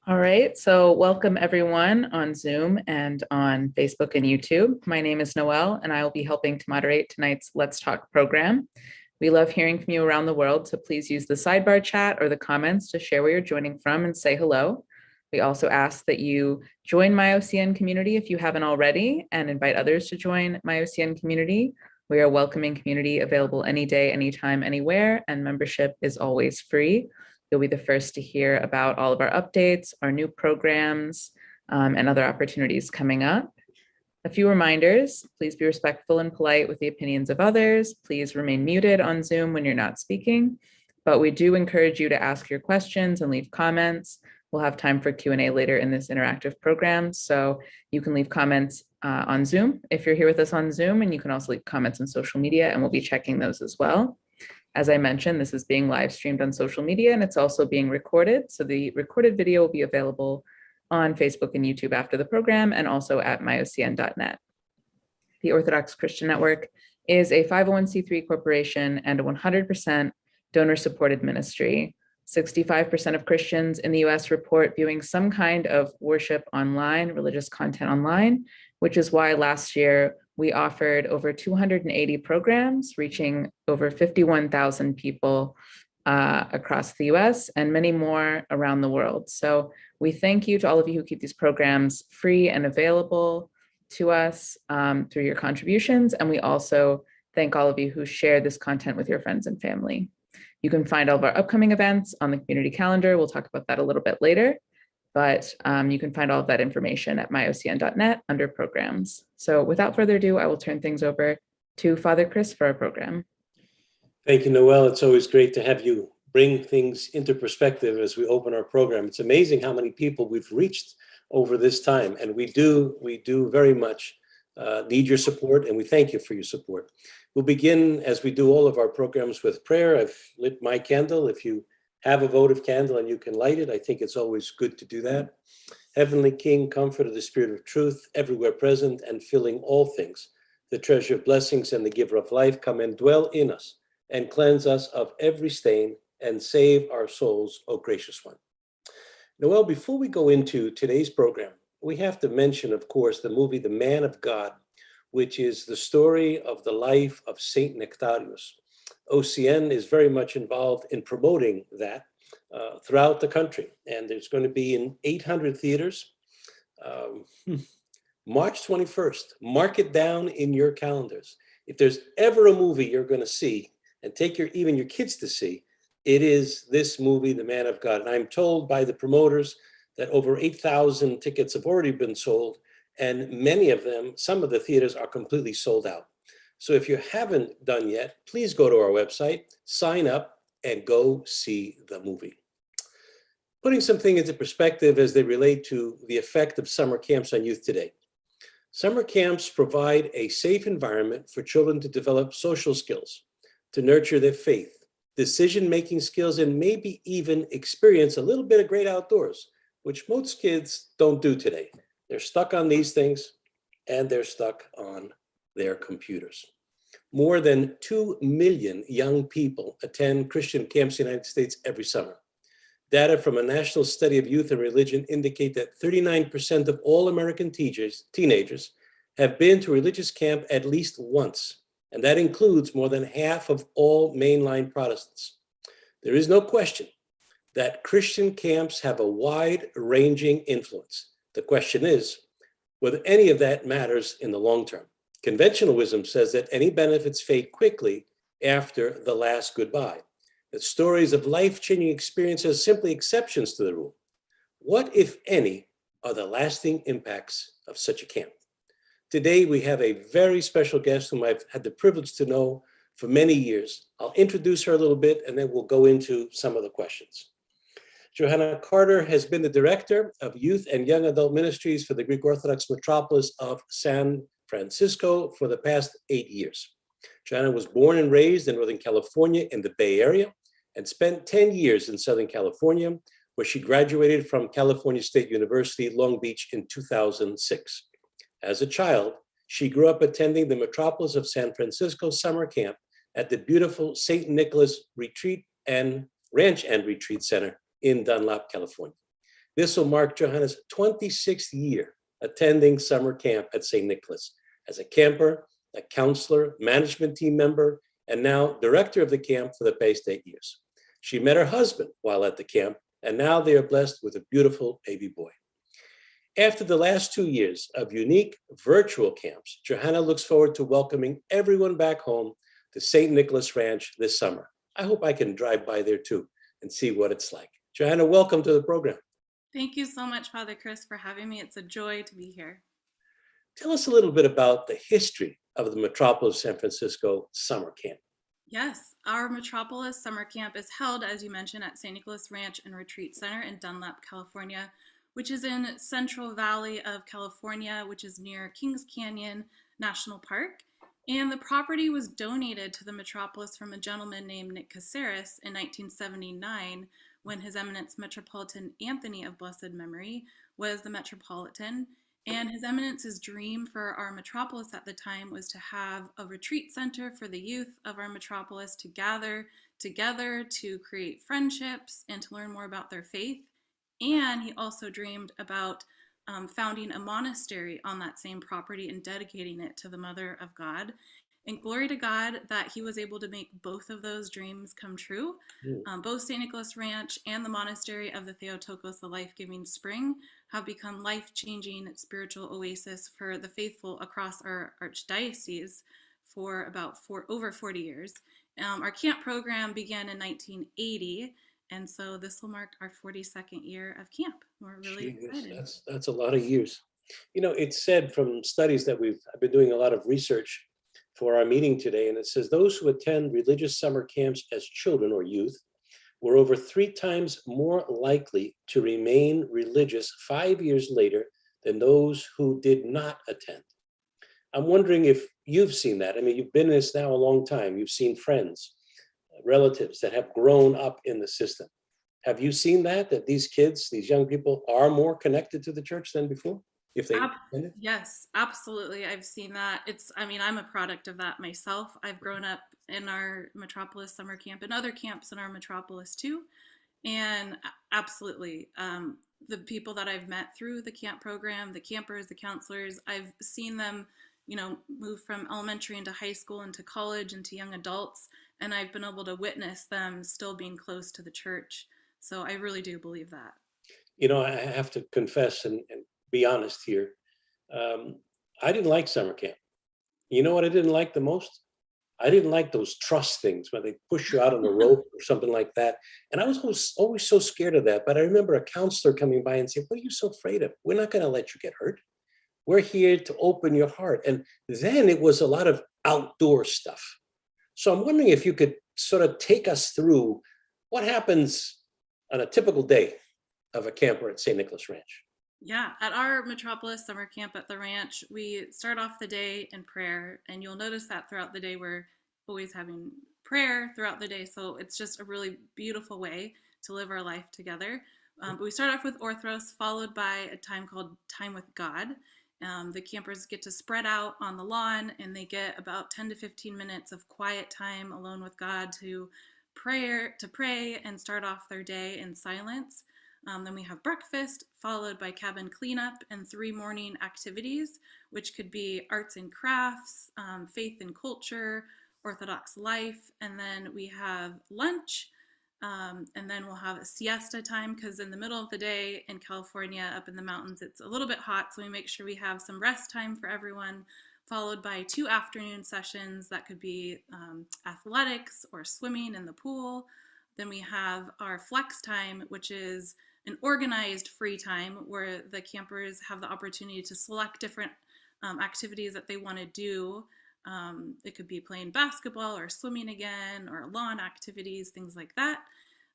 All right, so welcome everyone on Zoom and on Facebook and YouTube. My name is Noelle, and I will be helping to moderate tonight's Let's Talk program. We love hearing from you around the world, so please use the sidebar chat or the comments to share where you're joining from and say hello. We also ask that you join my OCN community if you haven't already, and invite others to join my OCN community. We are a welcoming community available any day, anytime, anywhere, and membership is always free. You'll be the first to hear about all of our updates, our new programs, and other opportunities coming up. A few reminders: please be respectful and polite with the opinions of others. Please remain muted on Zoom when you're not speaking, but we do encourage you to ask your questions and leave comments. We'll have time for Q&A later in this interactive program, so you can leave comments on Zoom if you're here with us on Zoom, and you can also leave comments on social media, and we'll be checking those as well. As I mentioned, this is being live streamed on social media, and it's also being recorded. So the recorded video will be available on Facebook and YouTube after the program, and also at myocn.net. The Orthodox Christian Network is a 501c3 corporation and a 100% donor-supported ministry. 65% of Christians in the US report viewing some kind of worship online, religious content online, which is why last year we offered over 280 programs, reaching over 51,000 people across the US and many more around the world. So we thank you to all of you who keep these programs free and available to us through your contributions. And we also thank all of you who share this content with your friends and family. You can find all of our upcoming events on the community calendar. We'll talk about that a little bit later. But you can find all of that information at myocn.net under programs. So without further ado, I will turn things over to Father Chris for our program. Thank you, Noelle. It's always great to have you bring things into perspective as we open our program. It's amazing how many people we've reached over this time, and we do very much need your support, and we thank you for your support. We'll begin, as we do all of our programs, with prayer. I've lit my candle. If you have a votive candle and you can light it, I think it's always good to do that. Heavenly King, comfort of the Spirit of truth, everywhere present and filling all things, the treasure of blessings and the giver of life, come and dwell in us and cleanse us of every stain and save our souls, O gracious one. Noelle, before we go into today's program, we have to mention, of course, the movie The Man of God, which is the story of the life of Saint Nectarius. OCN is very much involved in promoting that throughout the country. And there's going to be in 800 theaters, March 21st. Mark it down in your calendars. If there's ever a movie you're going to see and take even your kids to see, it is this movie, The Man of God. And I'm told by the promoters that over 8,000 tickets have already been sold, and many of them, some of the theaters are completely sold out. So if you haven't done yet, please go to our website, sign up, and go see the movie. Putting something into perspective as they relate to the effect of summer camps on youth today. Summer camps provide a safe environment for children to develop social skills, to nurture their faith, decision-making skills, and maybe even experience a little bit of great outdoors, which most kids don't do today. They're stuck on these things, and they're stuck on their computers. More than 2 million young people attend Christian camps in the United States every summer. Data from a national study of youth and religion indicate that 39% of all American teenagers have been to a religious camp at least once, and that includes more than half of all mainline Protestants. There is no question that Christian camps have a wide-ranging influence. The question is whether any of that matters in the long term. Conventional wisdom says that any benefits fade quickly after the last goodbye, that stories of life-changing experiences are simply exceptions to the rule. What, if any, are the lasting impacts of such a camp? Today, we have a very special guest whom I've had the privilege to know for many years. I'll introduce her a little bit, and then we'll go into some of the questions. Johanna Carter has been the director of Youth and Young Adult Ministries for the Greek Orthodox Metropolis of San Francisco for the past 8 years. Johanna was born and raised in Northern California in the Bay Area and spent 10 years in Southern California, where she graduated from California State University, Long Beach in 2006. As a child, she grew up attending the Metropolis of San Francisco summer camp at the beautiful St. Nicholas Retreat and Ranch and Retreat Center in Dunlap, California. This will mark Johanna's 26th year attending summer camp at St. Nicholas as a camper, a counselor, management team member, and now director of the camp for the past 8 years. She met her husband while at the camp, and now they are blessed with a beautiful baby boy. After the last 2 years of unique virtual camps, Johanna looks forward to welcoming everyone back home to St. Nicholas Ranch this summer. I hope I can drive by there too and see what it's like. Johanna, welcome to the program. Thank you so much, Father Chris, for having me. It's a joy to be here. Tell us a little bit about the history of the Metropolis San Francisco summer camp. Yes, our Metropolis summer camp is held, as you mentioned, at St. Nicholas Ranch and Retreat Center in Dunlap, California, which is in Central Valley of California, which is near Kings Canyon National Park. And the property was donated to the Metropolis from a gentleman named Nick Caceres in 1979 when His Eminence Metropolitan Anthony of blessed memory was the Metropolitan. And His Eminence's dream for our Metropolis at the time was to have a retreat center for the youth of our Metropolis to gather together to create friendships and to learn more about their faith. And he also dreamed about founding a monastery on that same property and dedicating it to the Mother of God. And glory to God that he was able to make both of those dreams come true. Both St. Nicholas Ranch and the Monastery of the Theotokos, the Life-Giving Spring, have become life-changing spiritual oasis for the faithful across our archdiocese for about over 40 years. Our camp program began in 1980, and so this will mark our 42nd year of camp. We're really excited. That's a lot of years. You know, it's said from studies that I've been doing a lot of research for our meeting today, and it says those who attend religious summer camps as children or youth were over 3 times more likely to remain religious 5 years later than those who did not attend. I'm wondering if you've seen that. I mean, you've been in this now a long time. You've seen friends, relatives that have grown up in the system. Have you seen that these kids, these young people are more connected to the church than before? If they attended? Yes, absolutely. I've seen that. I'm a product of that myself. I've grown up in our Metropolis summer camp and other camps in our Metropolis too. And absolutely, the people that I've met through the camp program, the campers, the counselors, I've seen them, move from elementary into high school, into college, into young adults, and I've been able to witness them still being close to the church. So I really do believe that. I have to confess and be honest here. I didn't like summer camp. You know what I didn't like the most? I didn't like those trust things where they push you out on the rope or something like that. And I was always so scared of that. But I remember a counselor coming by and saying, "What are you so afraid of? We're not going to let you get hurt. We're here to open your heart." And then it was a lot of outdoor stuff. So I'm wondering if you could sort of take us through what happens on a typical day of a camper at St. Nicholas Ranch. Yeah, at our Metropolis summer camp at the ranch, we start off the day in prayer, and you'll notice that throughout the day we're always having prayer throughout the day. So it's just a really beautiful way to live our life together. But we start off with Orthodox, followed by a time called Time with God. The campers get to spread out on the lawn, and they get about 10 to 15 minutes of quiet time alone with God to pray and start off their day in silence. Then we have breakfast, followed by cabin cleanup and 3 morning activities, which could be arts and crafts, faith and culture, Orthodox life. And then we have lunch, and then we'll have a siesta time, because in the middle of the day in California, up in the mountains, it's a little bit hot. So we make sure we have some rest time for everyone, followed by 2 afternoon sessions that could be athletics or swimming in the pool. Then we have our flex time, which is an organized free time where the campers have the opportunity to select different activities that they want to do. It could be playing basketball or swimming again, or lawn activities, things like that.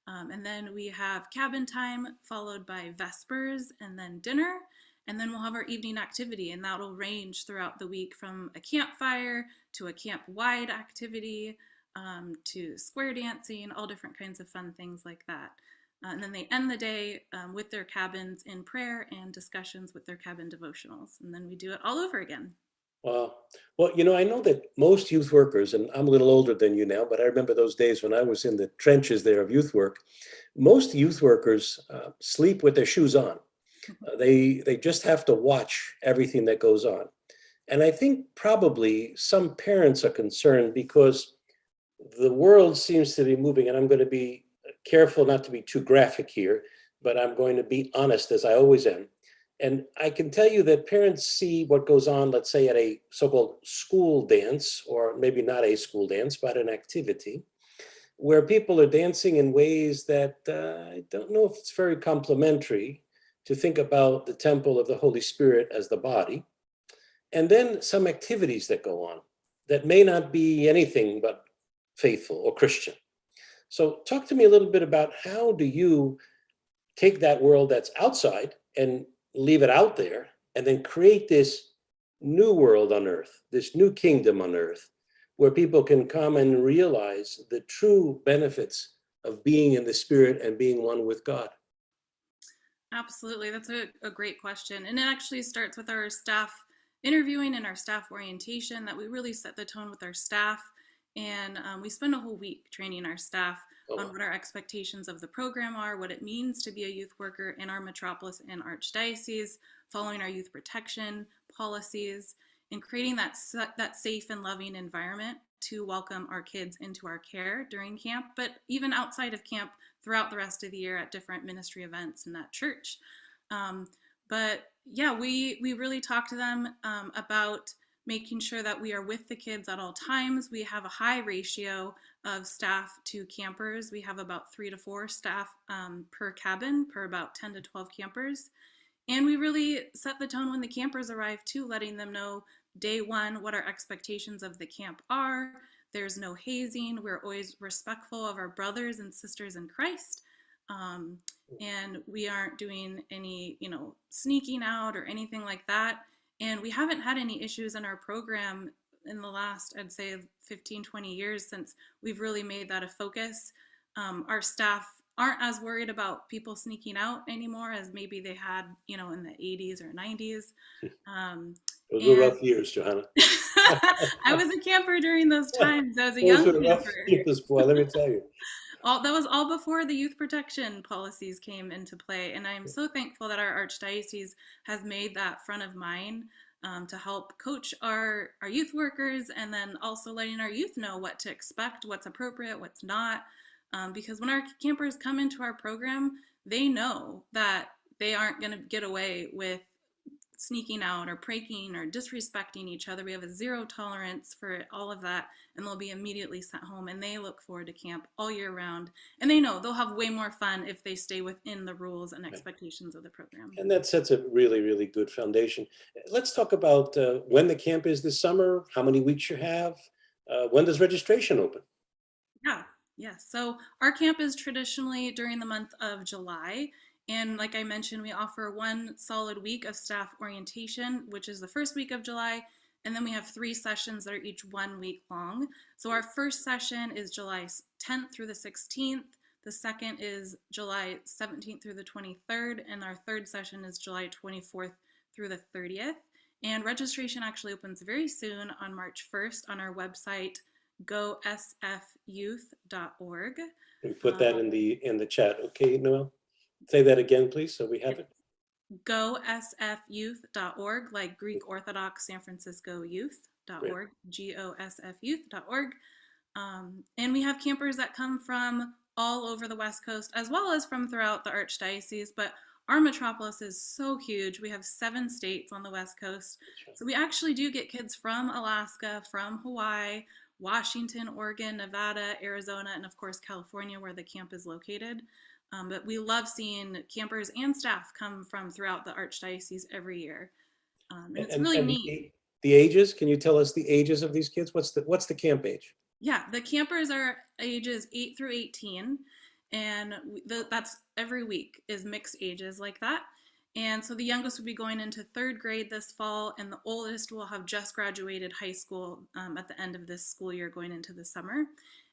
And then we have cabin time, followed by vespers and then dinner. And then we'll have our evening activity, and that'll range throughout the week from a campfire to a camp-wide activity, to square dancing, all different kinds of fun things like that. And then they end the day with their cabins in prayer and discussions with their cabin devotionals. And then we do it all over again. Wow. Well, I know that most youth workers, and I'm a little older than you now, but I remember those days when I was in the trenches there of youth work. Most youth workers sleep with their shoes on. They just have to watch everything that goes on. And I think probably some parents are concerned because the world seems to be moving, and I'm going to be careful not to be too graphic here, but I'm going to be honest as I always am. And I can tell you that parents see what goes on, let's say at a so-called school dance, or maybe not a school dance, but an activity where people are dancing in ways that I don't know if it's very complimentary to think about the temple of the Holy Spirit as the body. And then some activities that go on that may not be anything but faithful or Christian. So talk to me a little bit about how do you take that world that's outside and leave it out there and then create this new world on earth, this new kingdom on earth, where people can come and realize the true benefits of being in the Spirit and being one with God. Absolutely. That's a great question. And it actually starts with our staff interviewing and our staff orientation, that we really set the tone with our staff. And we spend a whole week training our staff on what our expectations of the program are, what it means to be a youth worker in our metropolis and archdiocese, following our youth protection policies, and creating that safe and loving environment to welcome our kids into our care during camp, but even outside of camp throughout the rest of the year at different ministry events in that church. But yeah, we really talk to them about making sure that we are with the kids at all times. We have a high ratio of staff to campers. We have about 3 to 4 staff per cabin, per about 10 to 12 campers. And we really set the tone when the campers arrive too, letting them know day one what our expectations of the camp are. There's no hazing. We're always respectful of our brothers and sisters in Christ. And we aren't doing any, sneaking out or anything like that. And we haven't had any issues in our program in the last, I'd say, 15, 20 years since we've really made that a focus. Our staff aren't as worried about people sneaking out anymore as maybe they had, in the 80s or 90s. Those were rough years, Johanna. I was a camper during those times. I was a Those young were rough camper. years, boy, let me tell you. That was all before the youth protection policies came into play. And I'm so thankful that our archdiocese has made that front of mind to help coach our youth workers, and then also letting our youth know what to expect, what's appropriate, what's not. Because when our campers come into our program, they know that they aren't going to get away with sneaking out or pranking or disrespecting each other. We have a zero tolerance for all of that, and they'll be immediately sent home, and they look forward to camp all year round. And they know they'll have way more fun if they stay within the rules and expectations of the program. And that sets a really, really good foundation. Let's talk about when the camp is this summer, how many weeks you have, when does registration open? Yes. So our camp is traditionally during the month of July. And like I mentioned, we offer one solid week of staff orientation, which is the first week of July. And then we have 3 sessions that are each 1 week long. So our first session is July 10th through the 16th. The second is July 17th through the 23rd. And our third session is July 24th through the 30th. And registration actually opens very soon on March 1st on our website, gosfyouth.org. We put that in the chat. Okay, Noel? Say that again, please, so we have it. gosfyouth.org, like Greek Orthodox San Francisco Youth.org, gosfyouth.org. And we have campers that come from all over the West Coast, as well as from throughout the Archdiocese, but our metropolis is so huge. We have 7 states on the West Coast. So we actually do get kids from Alaska, from Hawaii, Washington, Oregon, Nevada, Arizona, and of course, California, where the camp is located. But we love seeing campers and staff come from throughout the Archdiocese every year. And it's really neat. The ages, can you tell us the ages of these kids? What's the camp age? Yeah, the campers are ages 8 through 18. And that's every week is mixed ages like that. And so the youngest will be going into 3rd grade this fall, and the oldest will have just graduated high school at the end of this school year going into the summer.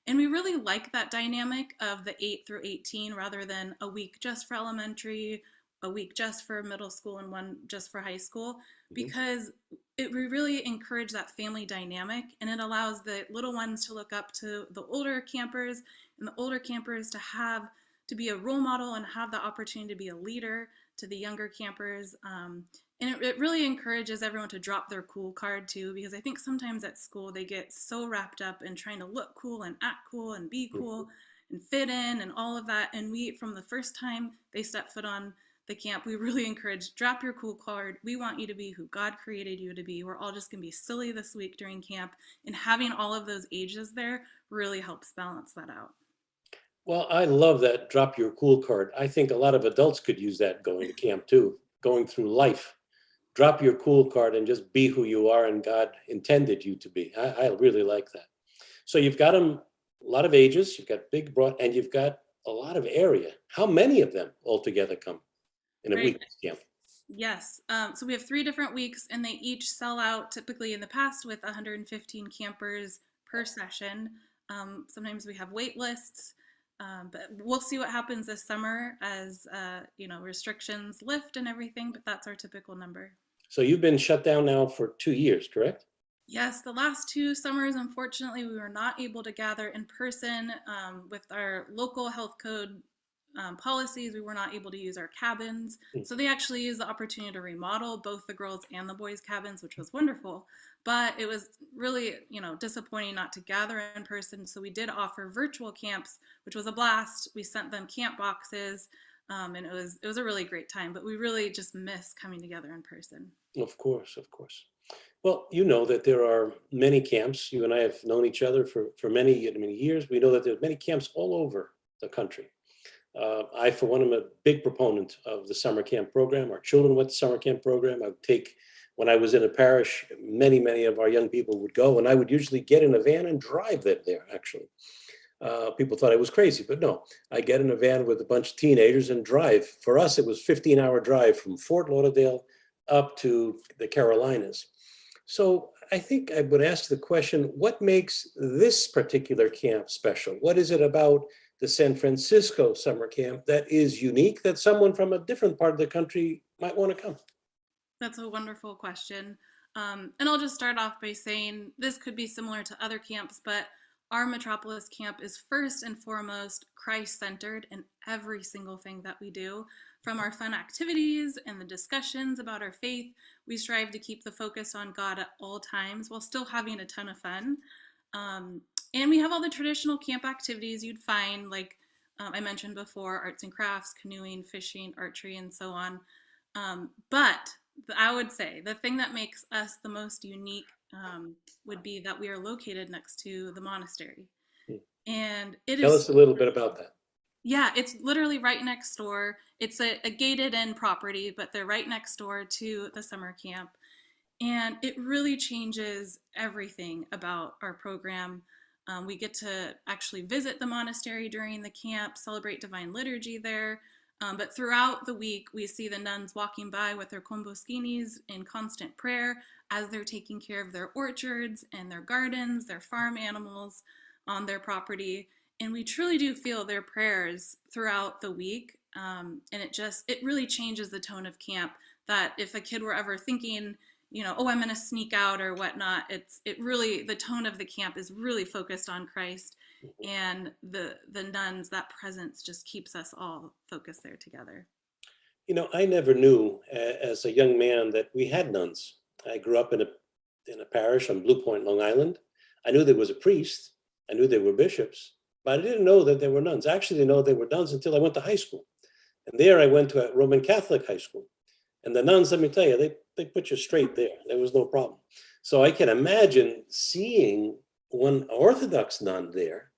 And we really like that dynamic of the 8 through 18 rather than a week just for elementary, a week just for middle school and one just for high school, because we really encourage that family dynamic, and it allows the little ones to look up to the older campers, and the older campers to be a role model and have the opportunity to be a leader to the younger campers. And it really encourages everyone to drop their cool card too, because I think sometimes at school they get so wrapped up in trying to look cool and act cool and be cool and fit in and all of that. And we, from the first time they step foot on the camp, we really encourage, drop your cool card. We want you to be who God created you to be. We're all just gonna be silly this week during camp, and having all of those ages there really helps balance that out. Well, I love that drop your cool card. I think a lot of adults could use that going to camp too, going through life. Drop your cool card and just be who you are and God intended you to be. I really like that. So you've got them a lot of ages, you've got big, broad, and you've got a lot of area. How many of them altogether come in a Right. week camp? Yes. So we have 3 different weeks, and they each sell out typically in the past with 115 campers per session. Sometimes we have wait lists, but we'll see what happens this summer as restrictions lift and everything. But that's our typical number. So you've been shut down now for 2 years, correct? Yes, the last 2 summers, unfortunately, we were not able to gather in person with our local health code policies. We were not able to use our cabins. So they actually used the opportunity to remodel both the girls and the boys' cabins, which was wonderful. But it was really, disappointing not to gather in person. So we did offer virtual camps, which was a blast. We sent them camp boxes, and it was a really great time. But we really just miss coming together in person. Of course, of course. Well, you know that there are many camps. You and I have known each other for many, many years. We know that there's many camps all over the country. I, for one, am a big proponent of the summer camp program. Our children went to summer camp program. I would take, when I was in a parish, many of our young people would go, and I would usually get in a van and drive them there, actually. People thought I was crazy, but no, I get in a van with a bunch of teenagers and drive. For us, it was a 15-hour drive from Fort Lauderdale up to the Carolinas. So I think I would ask the question, what makes this particular camp special? What is it about the San Francisco summer camp that is unique that someone from a different part of the country might want to come? That's a wonderful question. And I'll just start off by saying this could be similar to other camps, but our Metropolis camp is first and foremost Christ-centered in every single thing that we do. From our fun activities and the discussions about our faith, we strive to keep the focus on God at all times while still having a ton of fun. And we have all the traditional camp activities you'd find, like I mentioned before, arts and crafts, canoeing, fishing, archery, and so on. But I would say the thing that makes us the most unique would be that we are located next to the monastery. And Tell us a little bit about that. Yeah, it's literally right next door. It's a gated in property, but they're right next door to the summer camp. And it really changes everything about our program. We get to actually visit the monastery during the camp, celebrate Divine Liturgy there. But throughout the week, we see the nuns walking by with their comboskinis in constant prayer as they're taking care of their orchards and their gardens, their farm animals on their property. And we truly do feel their prayers throughout the week. And it really changes the tone of camp, that if a kid were ever thinking, oh, I'm going to sneak out or whatnot, the tone of the camp is really focused on Christ. And the nuns, that presence just keeps us all focused there together. I never knew as a young man that we had nuns. I grew up in a parish on Blue Point, Long Island. I knew there was a priest. I knew there were bishops, but I didn't know that there were nuns. I actually didn't know there were nuns until I went to high school. And there I went to a Roman Catholic high school. And the nuns, let me tell you, they put you straight there. There was no problem. So I can imagine seeing one Orthodox nun there.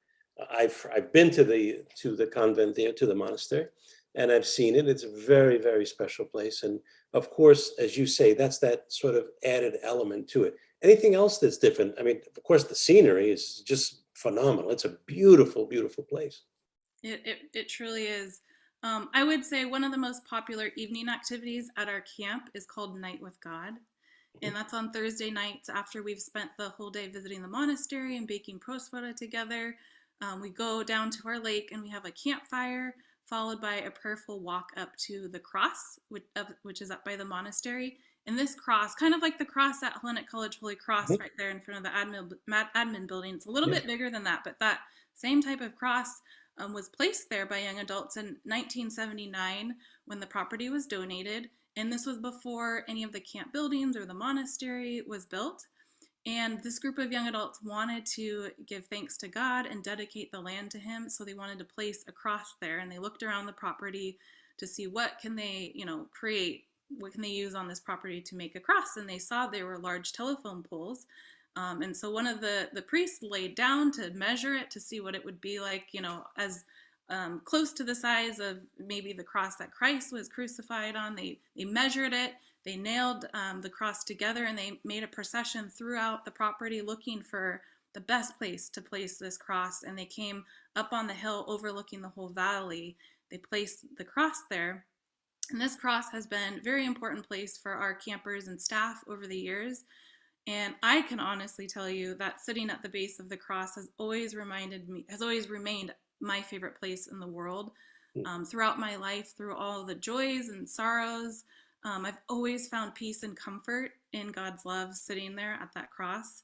I've been to the convent there, to the monastery, and I've seen it. It's a very, very special place. And of course, as you say, that's that sort of added element to it. Anything else that's different? I mean, of course, the scenery is just phenomenal. It's a beautiful, beautiful place. It truly is. I would say one of the most popular evening activities at our camp is called Night with God. And that's on Thursday nights after we've spent the whole day visiting the monastery and baking prosvota together. We go down to our lake and we have a campfire followed by a prayerful walk up to the cross, which is up by the monastery. And this cross, kind of like the cross at Hellenic College Holy Cross right there in front of the admin building, it's a little bit bigger than that, but that same type of cross was placed there by young adults in 1979 when the property was donated. And this was before any of the camp buildings or the monastery was built. And this group of young adults wanted to give thanks to God and dedicate the land to him. So they wanted to place a cross there, and they looked around the property to see what can they, create, what can they use on this property to make a cross. And they saw there were large telephone poles. And so one of the priests laid down to measure it to see what it would be like, as close to the size of maybe the cross that Christ was crucified on. They measured it. They nailed the cross together, and they made a procession throughout the property looking for the best place to place this cross. And they came up on the hill overlooking the whole valley. They placed the cross there. And this cross has been a very important place for our campers and staff over the years. And I can honestly tell you that sitting at the base of the cross has always remained my favorite place in the world. Throughout my life, through all the joys and sorrows, I've always found peace and comfort in God's love sitting there at that cross.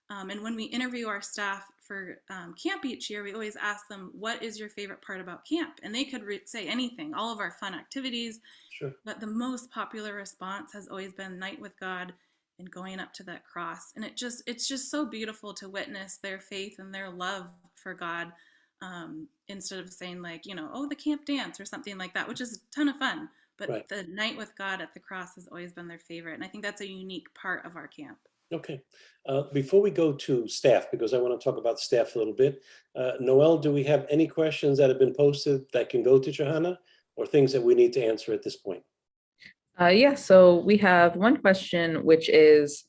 And when we interview our staff for camp each year, we always ask them, what is your favorite part about camp? And they could say anything, all of our fun activities. Sure. But the most popular response has always been night with God and going up to that cross. And it's just so beautiful to witness their faith and their love for God, instead of saying the camp dance or something like that, which is a ton of fun. But the night with God at the cross has always been their favorite. And I think that's a unique part of our camp. Okay. Before we go to staff, because I want to talk about staff a little bit, Noel, do we have any questions that have been posted that can go to Johanna, or things that we need to answer at this point? So we have one question, which is,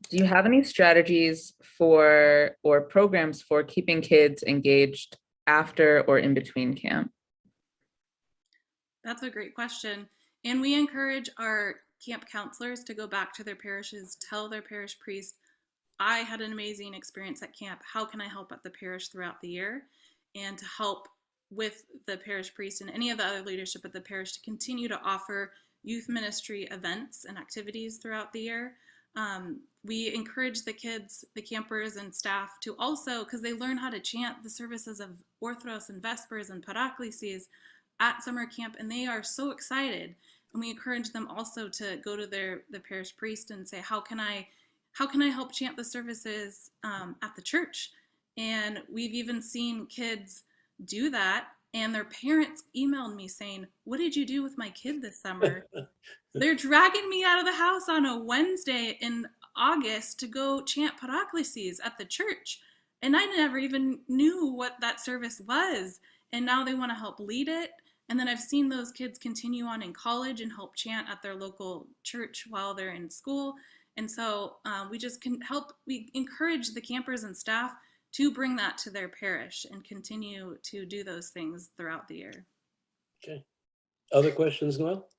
do you have any strategies or programs for keeping kids engaged after or in between camp? That's a great question. And we encourage our camp counselors to go back to their parishes, tell their parish priest, I had an amazing experience at camp. How can I help at the parish throughout the year? And to help with the parish priest and any of the other leadership at the parish to continue to offer youth ministry events and activities throughout the year. We encourage the kids, the campers and staff to also, because they learn how to chant the services of Orthodox and Vespers and Parakleses at summer camp, and they are so excited. And we encourage them also to go to the parish priest and say, how can I help chant the services at the church? And we've even seen kids do that, and their parents emailed me saying, what did you do with my kid this summer? They're dragging me out of the house on a Wednesday in August to go chant Parakleses at the church. And I never even knew what that service was. And now they want to help lead it. And then I've seen those kids continue on in college and help chant at their local church while they're in school. And so we encourage the campers and staff to bring that to their parish and continue to do those things throughout the year. Okay. Other questions, Noel?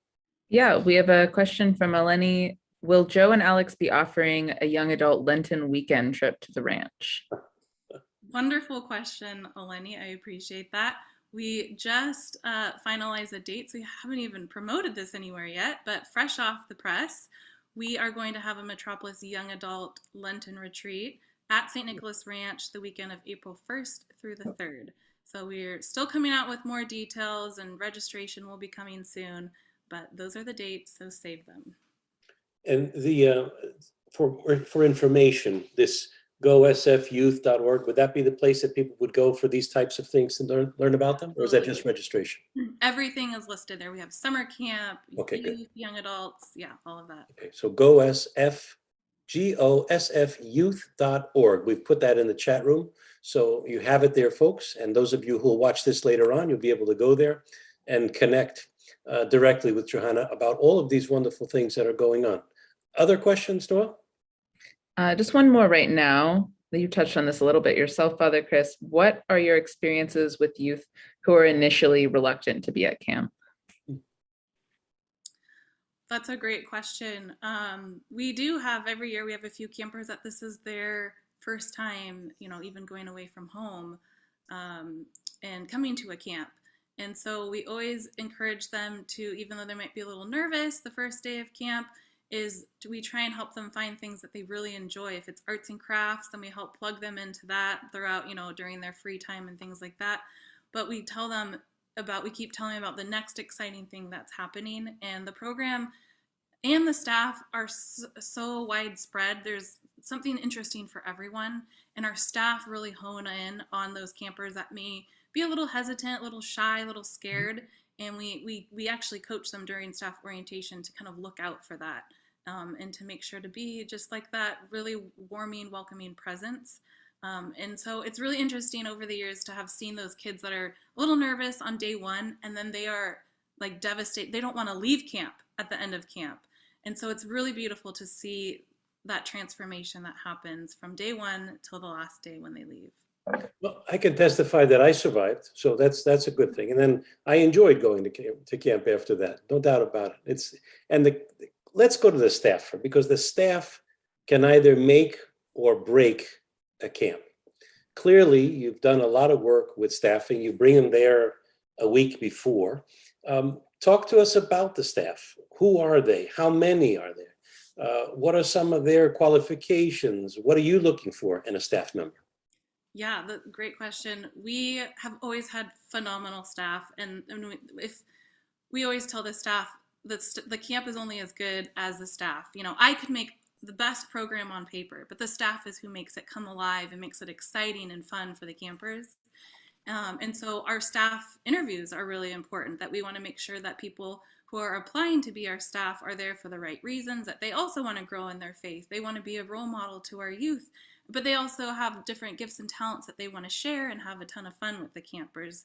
Yeah, we have a question from Eleni. Will Joe and Alex be offering a young adult Lenten weekend trip to the ranch? Wonderful question, Eleni. I appreciate that. We just finalized the dates. We haven't even promoted this anywhere yet, but fresh off the press, we are going to have a Metropolis Young Adult Lenten retreat at St. Nicholas Ranch the weekend of April 1st through the 3rd. So we're still coming out with more details, and registration will be coming soon, but those are the dates, so save them. And the for information, this gosfyouth.org, would that be the place that people would go for these types of things to learn about them? Or is that just registration? Everything is listed there. We have summer camp, okay, youth, good. Young adults, yeah, all of that. Okay, so gosfyouth.org. We've put that in the chat room. So you have it there, folks. And those of you who will watch this later on, you'll be able to go there and connect directly with Johanna about all of these wonderful things that are going on. Other questions, Noel? Just one more right now. You touched on this a little bit yourself, Father Chris. What are your experiences with youth who are initially reluctant to be at camp? That's a great question. We do have every year, we have a few campers that this is their first time, even going away from home and coming to a camp. And so we always encourage them to, even though they might be a little nervous the first day of camp, we try and help them find things that they really enjoy. If it's arts and crafts, then we help plug them into that throughout, during their free time and things like that. But we keep telling them about the next exciting thing that's happening. And the program and the staff are so widespread. There's something interesting for everyone. And our staff really hone in on those campers that may be a little hesitant, a little shy, a little scared. And we actually coach them during staff orientation to kind of look out for that, and to make sure to be just like that really warming, welcoming presence. And so it's really interesting over the years to have seen those kids that are a little nervous on day one, and then they are like devastated. They don't want to leave camp at the end of camp. And so it's really beautiful to see that transformation that happens from day one till the last day when they leave. Well, I can testify that I survived, so that's a good thing. And then I enjoyed going to camp after that, no doubt about it. Let's go to the staff, because the staff can either make or break a camp. Clearly, you've done a lot of work with staffing. You bring them there a week before. Talk to us about the staff. Who are they? How many are there? What are some of their qualifications? What are you looking for in a staff member? Yeah, great question. We have always had phenomenal staff, and if we always tell the staff that the camp is only as good as the staff. I could make the best program on paper, but the staff is who makes it come alive and makes it exciting and fun for the campers. And so our staff interviews are really important, that we want to make sure that people who are applying to be our staff are there for the right reasons, that they also want to grow in their faith. They want to be a role model to our youth, but they also have different gifts and talents that they want to share and have a ton of fun with the campers.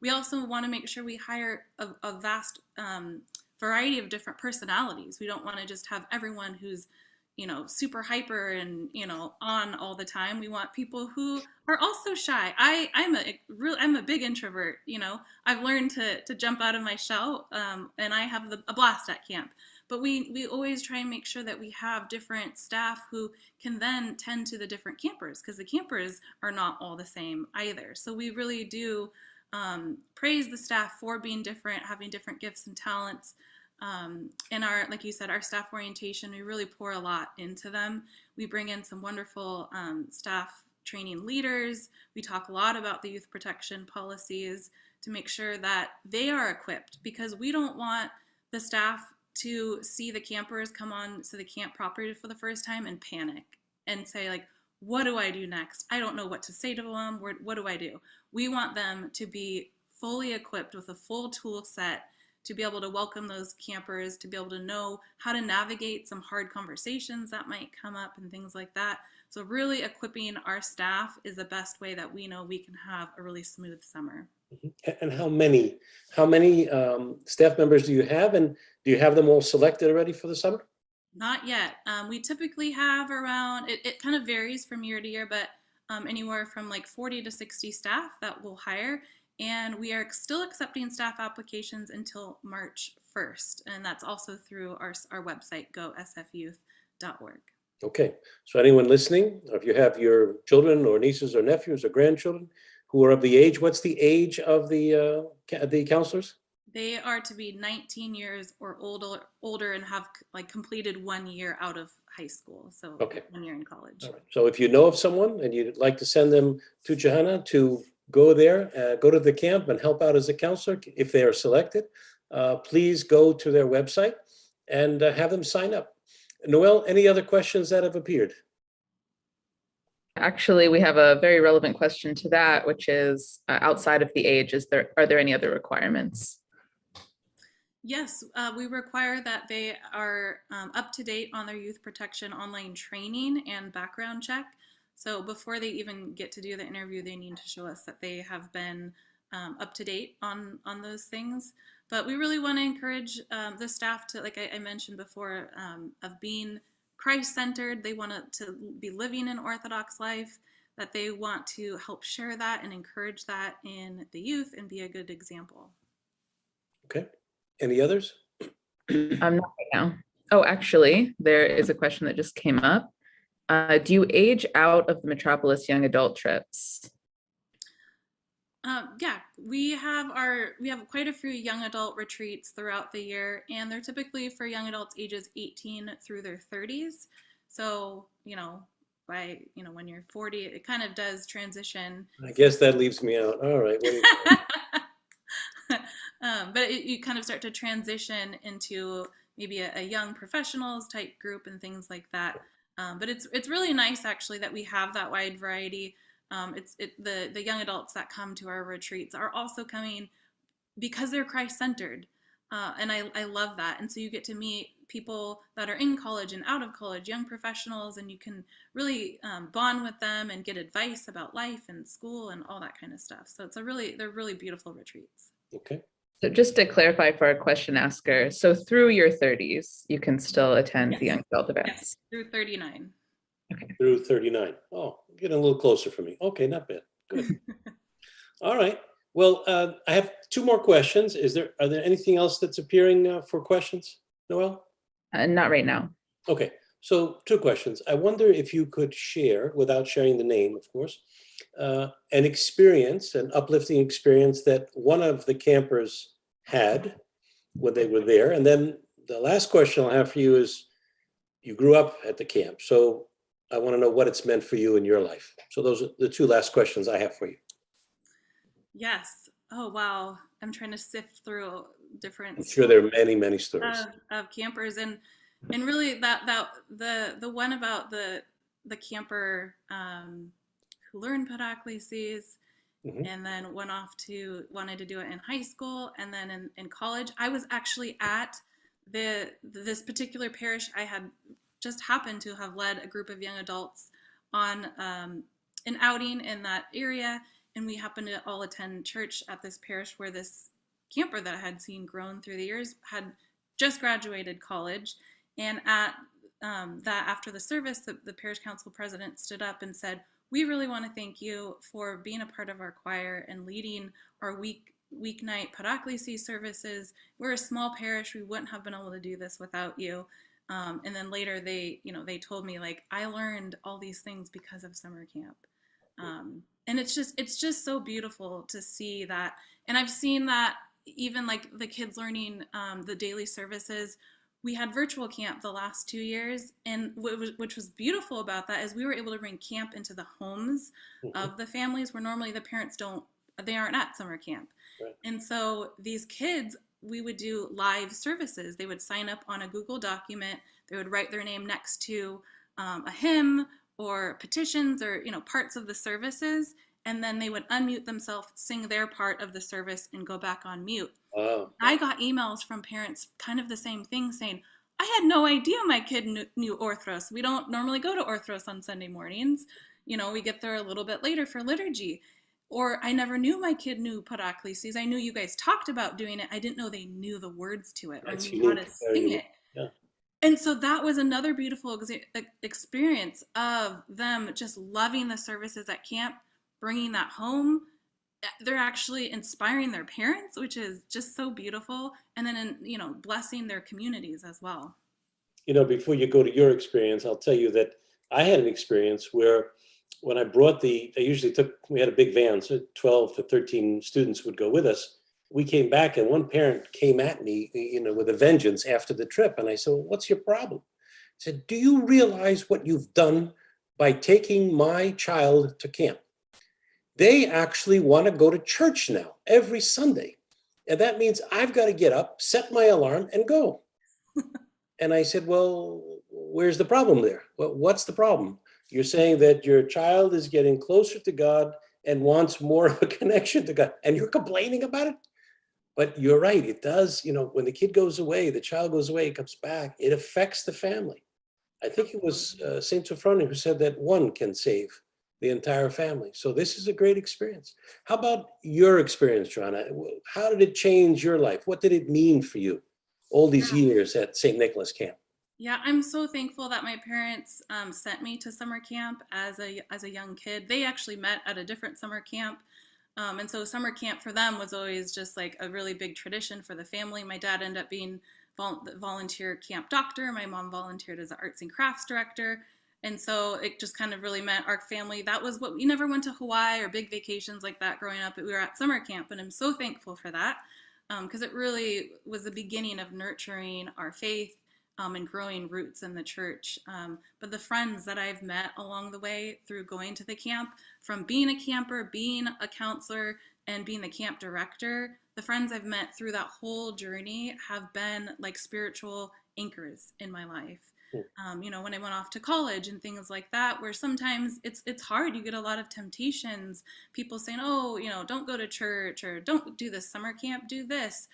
We also want to make sure we hire a vast variety of different personalities. We don't want to just have everyone who's super hyper and on all the time. We want people who are also shy. I'm a big introvert. I've learned to jump out of my shell, and I have a blast at camp. But we always try and make sure that we have different staff who can then tend to the different campers, because the campers are not all the same either. So we really do praise the staff for being different, having different gifts and talents. And like you said, our staff orientation, we really pour a lot into them. We bring in some wonderful staff training leaders. We talk a lot about the youth protection policies to make sure that they are equipped, because we don't want the staff to see the campers come on to the camp property for the first time and panic and say, like, what do I do next? I don't know what to say to them. What do I do? We want them to be fully equipped with a full tool set to be able to welcome those campers, to be able to know how to navigate some hard conversations that might come up and things like that. So really equipping our staff is the best way that we know we can have a really smooth summer. And how many staff members do you have? And do you have them all selected already for the summer? Not yet. We typically have around, it kind of varies from year to year, but anywhere from like 40 to 60 staff that we'll hire. And we are still accepting staff applications until March 1st. And that's also through our website, gosfyouth.org. Okay. So anyone listening, if you have your children or nieces or nephews or grandchildren who are of the age, what's the age of the counselors? They are to be 19 years or older and have completed 1 year out of high school. So 1 year in college. All right. So if you know of someone and you'd like to send them to Johanna to go there, go to the camp and help out as a counselor, if they are selected, please go to their website and have them sign up. Noelle, any other questions that have appeared? Actually, we have a very relevant question to that, which is outside of the age, are there any other requirements? Yes, we require that they are up to date on their youth protection online training and background check. So before they even get to do the interview, they need to show us that they have been up to date on those things. But we really want to encourage the staff to, like I mentioned before, of being Christ-centered. They want to be living an Orthodox life, that they want to help share that and encourage that in the youth and be a good example. Okay. Any others? Not right now. Oh, actually, there is a question that just came up. Do you age out of the Metropolis Young Adult trips? Yeah, we have quite a few young adult retreats throughout the year, and they're typically for young adults ages 18 through their 30s. So, when you're 40, it kind of does transition. I guess that leaves me out. All right. What do you, But you kind of start to transition into maybe a young professionals type group and things like that. But it's really nice actually that we have that wide variety. The young adults that come to our retreats are also coming because they're Christ centered, and I love that. And so you get to meet people that are in college and out of college, young professionals, and you can really bond with them and get advice about life and school and all that kind of stuff. So they're really beautiful retreats. okay. So just to clarify for our question asker, so through your 30s, you can still attend the Yes. young adult Yes, events. through 39. Through 39. Oh, getting a little closer for me. Okay, not bad. Good. All right. Well, I have two more questions. Are there anything else that's appearing for questions, Noel? Not right now. Okay, so two questions. I wonder if you could share, without sharing the name, of course, an experience, an uplifting experience that one of the campers had when they were there. And then the last question I'll have for you is, you grew up at the camp, so I want to know what it's meant for you in your life. So those are the two last questions I have for you. Yes. Oh, wow. I'm trying to sift through different I'm sure there are many, many stories. of campers, and really the one about the camper who learned paraclesis Mhm. and then wanted to do it in high school, and then in college. I was actually at this particular parish. I had just happened to have led a group of young adults on an outing in that area, and we happened to all attend church at this parish where this camper that I had seen grown through the years had just graduated college. And at that, after the service, the parish council president stood up and said, "We really want to thank you for being a part of our choir and leading our weeknight paraclesis services. We're a small parish. We wouldn't have been able to do this without you." And then later they told me, like, I learned all these things because of summer camp. And it's just so beautiful to see that. And I've seen that even like the kids learning the daily services. We had virtual camp the last 2 years, and which was beautiful about that is we were able to bring camp into the homes of the families where normally the parents they aren't at summer camp. Right. And so these kids, we would do live services. They would sign up on a Google document. They would write their name next to a hymn or petitions or parts of the services, and then they would unmute themselves, sing their part of the service, and go back on mute. Wow. I got emails from parents, kind of the same thing, saying, "I had no idea my kid knew Orthros. We don't normally go to Orthros on Sunday mornings. We get there a little bit later for liturgy." Or, "I never knew my kid knew Paraclesis. I knew you guys talked about doing it. I didn't know they knew the words to it or That's knew how to unique. Very sing unique. it." Yeah. And so that was another beautiful experience of them just loving the services at camp, bringing that home. They're actually inspiring their parents, which is just so beautiful. And then, blessing their communities as well. Before you go to your experience, I'll tell you that I had an experience where when we had a big van, so 12 to 13 students would go with us. We came back and one parent came at me, with a vengeance after the trip. And I said, "Well, what's your problem?" He said, "Do you realize what you've done by taking my child to camp? They actually want to go to church now every Sunday. And that means I've got to get up, set my alarm, and go." And I said, "Well, where's the problem there? What's the problem? You're saying that your child is getting closer to God and wants more of a connection to God, and you're complaining about it?" But you're right. It does, when the kid goes away, the child goes away, comes back, it affects the family. I think it was St. Sophrony who said that one can save the entire family. So this is a great experience. How about your experience, Johanna? How did it change your life? What did it mean for you all these years at St. Nicholas Camp? Yeah, I'm so thankful that my parents sent me to summer camp as a young kid. They actually met at a different summer camp. And so summer camp for them was always just like a really big tradition for the family. My dad ended up being the volunteer camp doctor. My mom volunteered as an arts and crafts director. And so it just kind of really meant our family. That was what we never went to Hawaii or big vacations like that growing up. We were at summer camp, and I'm so thankful for that because it really was the beginning of nurturing our faith and growing roots in the church. But the friends that I've met along the way through going to the camp, from being a camper, being a counselor, and being the camp director, the friends I've met through that whole journey have been like spiritual anchors in my life. When I went off to college and things like that, where sometimes it's hard. You get a lot of temptations. People saying, "Oh, don't go to church," or "Don't do this summer camp. Do this."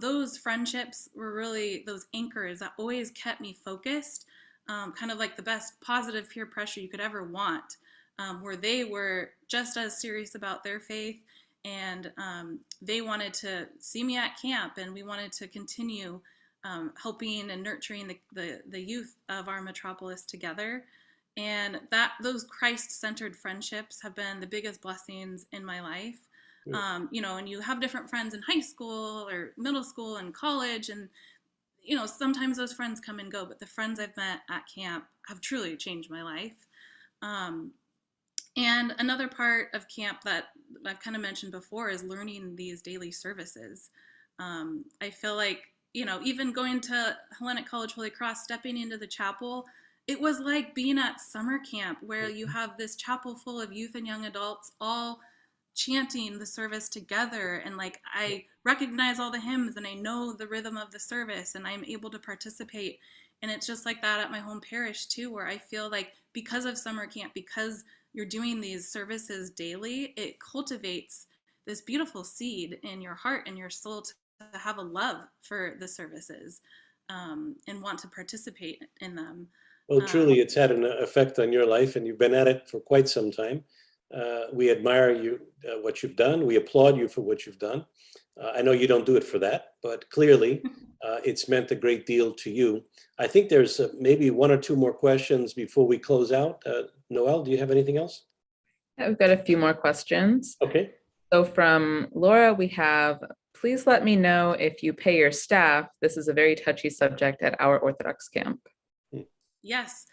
Those friendships were really those anchors that always kept me focused. Kind of like the best positive peer pressure you could ever want, where they were just as serious about their faith, and they wanted to see me at camp, and we wanted to continue helping and nurturing the youth of our metropolis together. And those Christ-centered friendships have been the biggest blessings in my life. And you have different friends in high school or middle school and college, and sometimes those friends come and go, but the friends I've met at camp have truly changed my life. And another part of camp that I've kind of mentioned before is learning these daily services. I feel like, even going to Hellenic College Holy Cross, stepping into the chapel, it was like being at summer camp, where you have this chapel full of youth and young adults all chanting the service together, and like I recognize all the hymns and I know the rhythm of the service and I'm able to participate. And it's just like that at my home parish too, where I feel like because of summer camp, because you're doing these services daily, it cultivates this beautiful seed in your heart and your soul to have a love for the services and want to participate in them. Well, truly, it's had an effect on your life, and you've been at it for quite some time. We admire you, what you've done. We applaud you for what you've done. I know you don't do it for that, but clearly it's meant a great deal to you. I think there's maybe one or two more questions before we close out. Noelle, do you have anything else? Yeah, we've got a few more questions. Okay. So from Laura, we have, please let me know if you pay your staff. This is a very touchy subject at our Orthodox camp. Yes,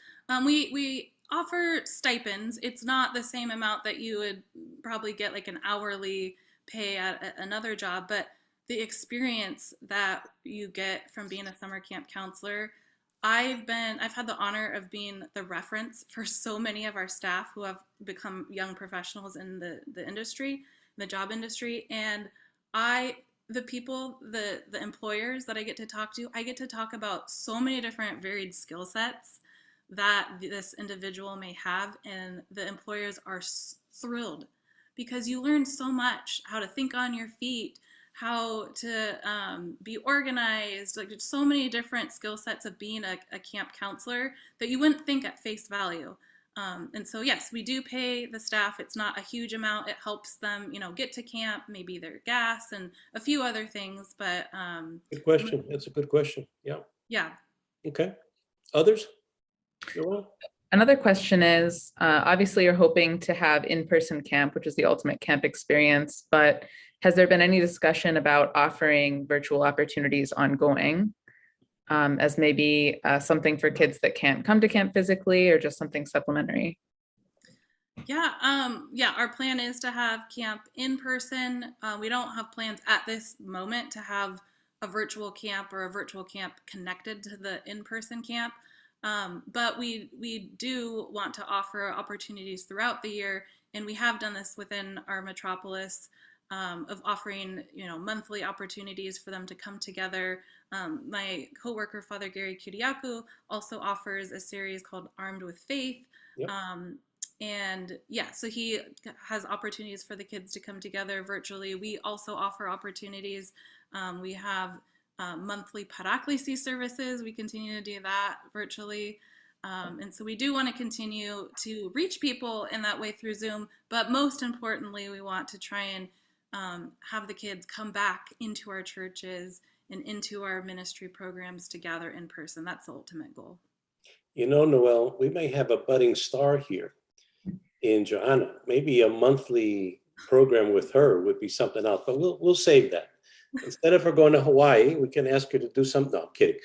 we offer stipends. It's not the same amount that you would probably get like an hourly pay at another job, but the experience that you get from being a summer camp counselor, I've had the honor of being the reference for so many of our staff who have become young professionals in the industry, the job industry. And the people, the employers that I get to talk about so many different varied skill sets that this individual may have, and the employers are thrilled because you learn so much, how to think on your feet, how to be organized, like so many different skill sets of being a camp counselor that you wouldn't think at face value. And so, yes, we do pay the staff. It's not a huge amount. It helps them, get to camp, maybe their gas and a few other things. But good question. That's a good question. Yeah. Yeah. Okay. Others? Another question is, obviously you're hoping to have in-person camp, which is the ultimate camp experience, but has there been any discussion about offering virtual opportunities ongoing? As maybe something for kids that can't come to camp physically, or just something supplementary? Yeah, our plan is to have camp in person. We don't have plans at this moment to have a virtual camp or a virtual camp connected to the in-person camp. But we do want to offer opportunities throughout the year, and we have done this within our metropolis, of offering, monthly opportunities for them to come together. My coworker, Father Gary Kiriakou, also offers a series called Armed with Faith. Yep. So he has opportunities for the kids to come together virtually. We also offer opportunities. We have monthly Paraklesis services. We continue to do that virtually. And so we do want to continue to reach people in that way through Zoom. But most importantly, we want to try and have the kids come back into our churches and into our ministry programs to gather in person. That's the ultimate goal. Noelle, we may have a budding star here in Johanna. Maybe a monthly program with her would be something else, but we'll save that. Instead of her going to Hawaii, we can ask her to do something. No, I'm kidding.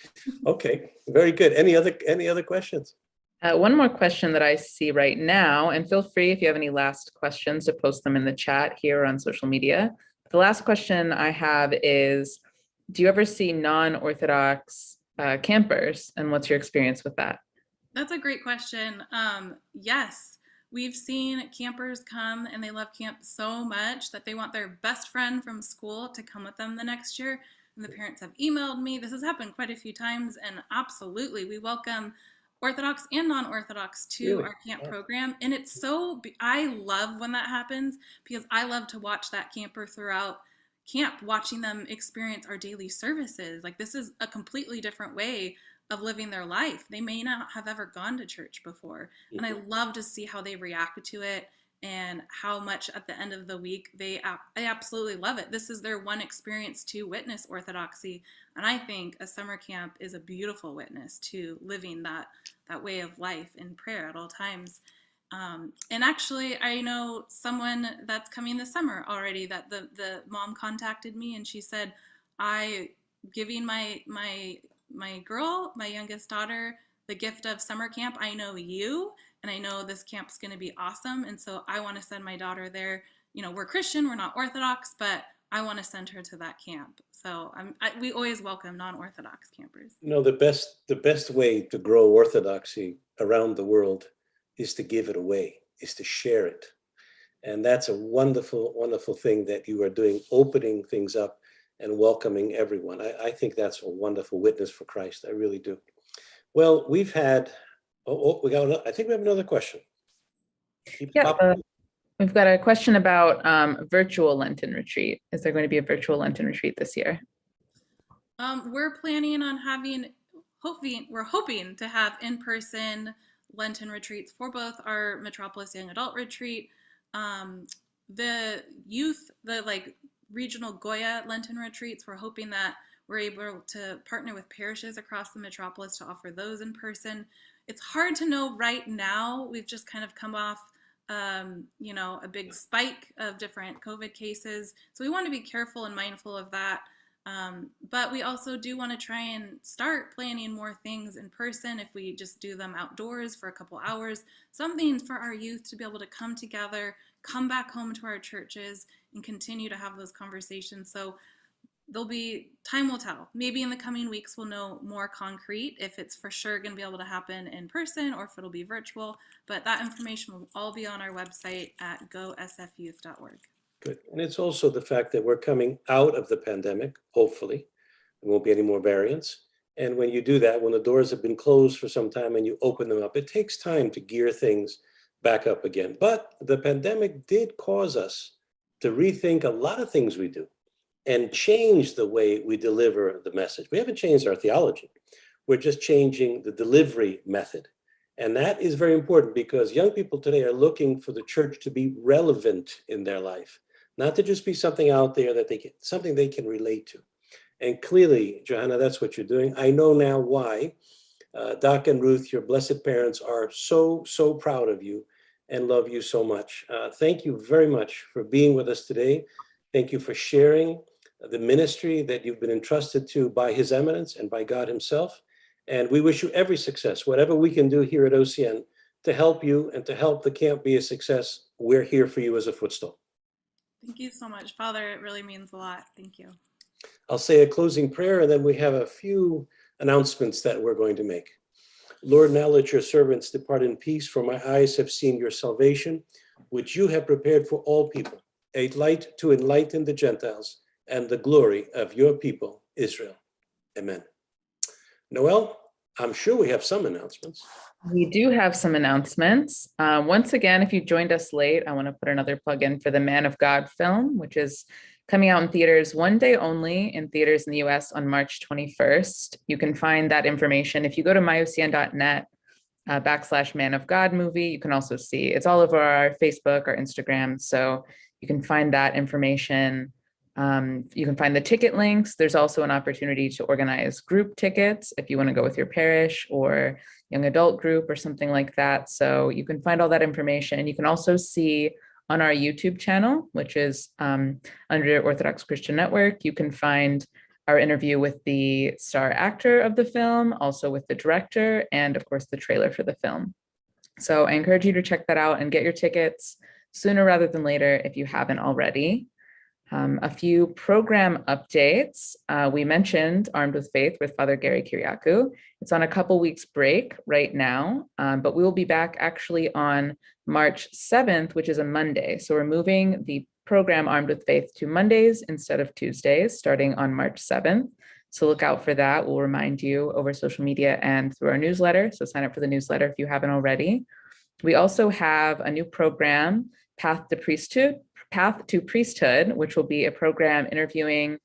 Okay, very good. Any other questions? One more question that I see right now, and feel free if you have any last questions to post them in the chat here on social media. The last question I have is, do you ever see non-Orthodox campers, and what's your experience with that? That's a great question. Yes, we've seen campers come and they love camp so much that they want their best friend from school to come with them the next year. And the parents have emailed me. This has happened quite a few times, and absolutely, we welcome Orthodox and non-Orthodox to Really? our camp Wow. program. And it's so, I love when that happens because I love to watch that camper throughout camp, watching them experience our daily services. Like, this is a completely different way of living their life. They may not have ever gone to church before. And I love to see how they react to it and how much at the end of the week they absolutely love it. This is their one experience to witness Orthodoxy. And I think a summer camp is a beautiful witness to living that way of life in prayer at all times. And actually, I know someone that's coming this summer already that the mom contacted me and she said, I giving my girl, my youngest daughter, the gift of summer camp. I know you, and I know this camp's going to be awesome. And so I want to send my daughter there. You know, we're Christian, we're not Orthodox, but I want to send her to that camp. So we always welcome non-Orthodox campers. You know, the best way to grow orthodoxy around the world is to give it away, is to share it. And that's a wonderful, wonderful thing that you are doing, opening things up and welcoming everyone. I think that's a wonderful witness for Christ. I really do. Well, we've had, I think we have another question. We've got a question about virtual Lenten retreat. Is there going to be a virtual Lenten retreat this year? We're planning on we're hoping to have in-person Lenten retreats for both our Metropolis Young Adult Retreat, the regional Goya Lenten retreats. We're hoping that we're able to partner with parishes across the Metropolis to offer those in person. It's hard to know right now. We've just kind of come off a big spike of different COVID cases. So we want to be careful and mindful of that. But we also do want to try and start planning more things in person if we just do them outdoors for a couple hours, something for our youth to be able to come together, come back home to our churches and continue to have those conversations. So time will tell. Maybe in the coming weeks we'll know more concrete if it's for sure going to be able to happen in person or if it'll be virtual. But that information will all be on our website at gosfyouth.org. Good. And it's also the fact that we're coming out of the pandemic, hopefully. There won't be any more variants. And when you do that, when the doors have been closed for some time and you open them up, it takes time to gear things back up again. But the pandemic did cause us to rethink a lot of things we do and change the way we deliver the message. We haven't changed our theology. We're just changing the delivery method. And that is very important because young people today are looking for the church to be relevant in their life, not to just be something out there that something they can relate to. And clearly, Johanna, that's what you're doing. I know now why Doc and Ruth, your blessed parents, are so, so proud of you and love you so much. Thank you very much for being with us today. Thank you for sharing the ministry that you've been entrusted to by His Eminence and by God Himself. And we wish you every success, whatever we can do here at OCN to help you and to help the camp be a success. We're here for you as a footstool. Thank you so much, Father. It really means a lot. Thank you. I'll say a closing prayer, and then we have a few announcements that we're going to make. Lord, now let your servants depart in peace, for my eyes have seen your salvation, which you have prepared for all people, a light to enlighten the Gentiles and the glory of your people, Israel. Amen. Noel, I'm sure we have some announcements. We do have some announcements. Once again, if you joined us late, I want to put another plug in for the Man of God film, which is coming out in theaters one day only in theaters in the US on March 21st. You can find that information if you go to myocn.net /Man of God movie. You can also see it's all over our Facebook, our Instagram. So you can find that information. You can find the ticket links. There's also an opportunity to organize group tickets if you want to go with your parish or young adult group or something like that. So you can find all that information. You can also see on our YouTube channel, which is under Orthodox Christian Network, you can find our interview with the star actor of the film, also with the director, and of course the trailer for the film. So I encourage you to check that out and get your tickets sooner rather than later if you haven't already. A few program updates. We mentioned Armed with Faith with Father Gary Kyriakou. It's on a couple weeks break right now, but we will be back actually on March 7th, which is a Monday. So we're moving the program Armed with Faith to Mondays instead of Tuesdays, starting on March 7th. So look out for that. We'll remind you over social media and through our newsletter. So sign up for the newsletter if you haven't already. We also have a new program, Path to Priesthood, which will be a program interviewing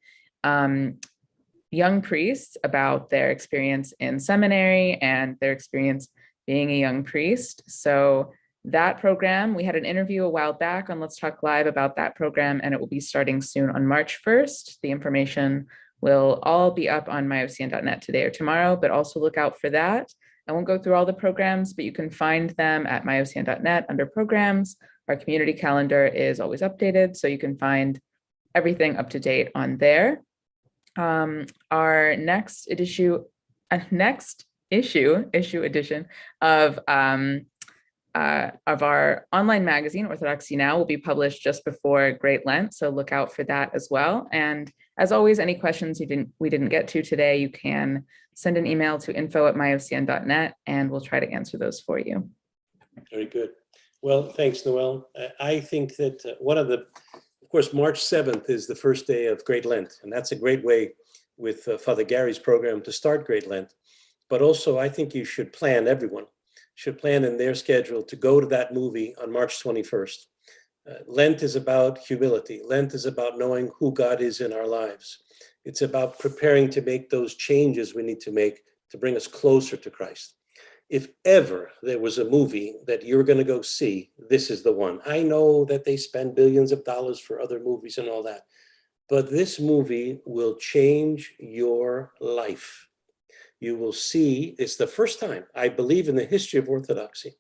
young priests about their experience in seminary and their experience being a young priest. So that program, we had an interview a while back on Let's Talk Live about that program, and it will be starting soon on March 1st. The information will all be up on myocn.net today or tomorrow, but also look out for that. I won't go through all the programs, but you can find them at myocn.net under programs. Our community calendar is always updated, so you can find everything up to date on there. Our next issue edition of our online magazine, Orthodoxy Now, will be published just before Great Lent, so look out for that as well. And as always, any questions we didn't get to today, you can send an email to info@myocn.net, and we'll try to answer those for you. Very good. Well, thanks, Noel. I think that of course, March 7th is the first day of Great Lent, and that's a great way with Father Gary's program to start Great Lent. But also, I think everyone should plan in their schedule to go to that movie on March 21st. Lent is about humility. Lent is about knowing who God is in our lives. It's about preparing to make those changes we need to make to bring us closer to Christ. If ever there was a movie that you're going to go see, this is the one. I know that they spend billions of dollars for other movies and all that, but this movie will change your life. You will see, it's the first time, I believe, in the history of Orthodoxy,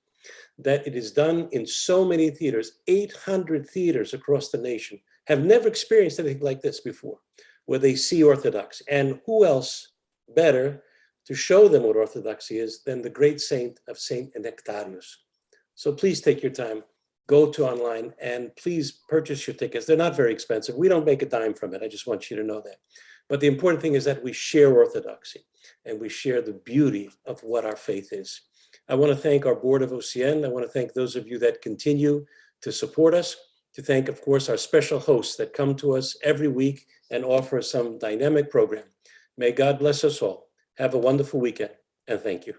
that it is done in so many theaters. 800 theaters across the nation have never experienced anything like this before, where they see Orthodoxy. And who else better to show them what Orthodoxy is than the great saint of Saint Nectarius. So please take your time, go to online, and please purchase your tickets. They're not very expensive. We don't make a dime from it. I just want you to know that. But the important thing is that we share Orthodoxy and we share the beauty of what our faith is. I want to thank our board of OCN. I want to thank those of you that continue to support us, to thank, of course, our special hosts that come to us every week and offer some dynamic program. May God bless us all. Have a wonderful weekend, and thank you.